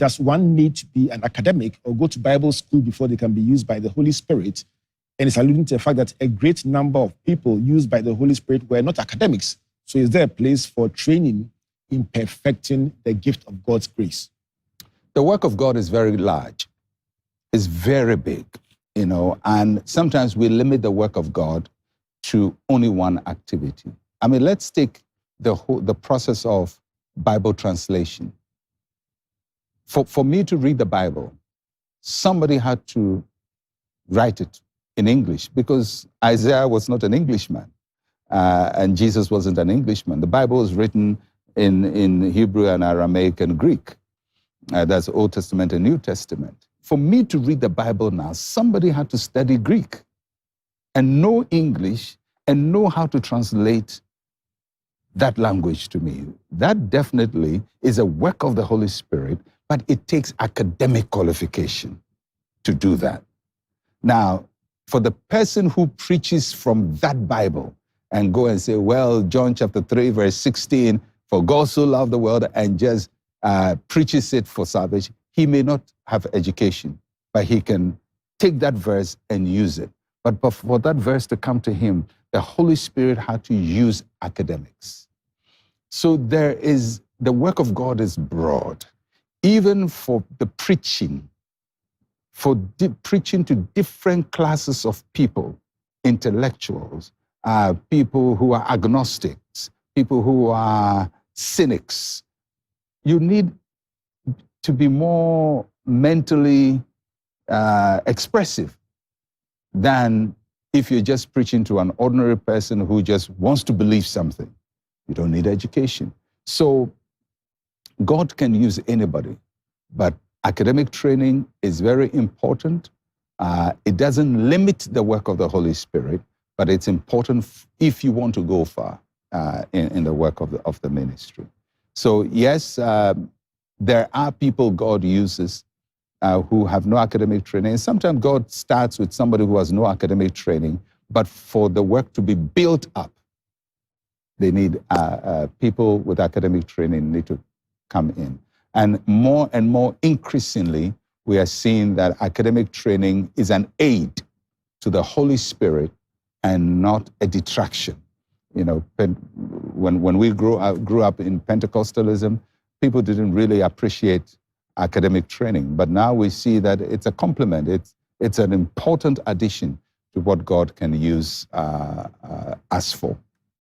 does one need to be an academic or go to Bible school before they can be used by the Holy Spirit? And it's alluding to the fact that a great number of people used by the Holy Spirit were not academics. So is there a place for training in perfecting the gift of God's grace? The work of God is very large. It's very big, and sometimes we limit the work of God to only one activity. I mean, let's take the process of Bible translation. For me to read the Bible, somebody had to write it in English because Isaiah was not an Englishman and Jesus wasn't an Englishman. The Bible was written in Hebrew and Aramaic and Greek. That's Old Testament and New Testament. For me to read the Bible now, somebody had to study Greek and know English and know how to translate that language to me. That definitely is a work of the Holy Spirit, but it takes academic qualification to do that. Now, for the person who preaches from that Bible and go and say, well, John chapter 3, verse 16, for God so loved the world, and just preaches it for salvation, he may not have education, but he can take that verse and use it. But for that verse to come to him, the Holy Spirit had to use academics. So the work of God is broad, even for the preaching, preaching to different classes of people, intellectuals, people who are agnostics, people who are cynics. You need to be more mentally expressive than if you're just preaching to an ordinary person who just wants to believe something. You don't need education. So God can use anybody, but academic training is very important. It doesn't limit the work of the Holy Spirit, but it's important if you want to go far in the work of the ministry. So yes, there are people God uses who have no academic training. Sometimes God starts with somebody who has no academic training, but for the work to be built up, they need people with academic training need to come in. And more increasingly, we are seeing that academic training is an aid to the Holy Spirit and not a detraction. When we grew up in Pentecostalism, people didn't really appreciate academic training, but now we see that it's a complement. It's an important addition to what God can use us for.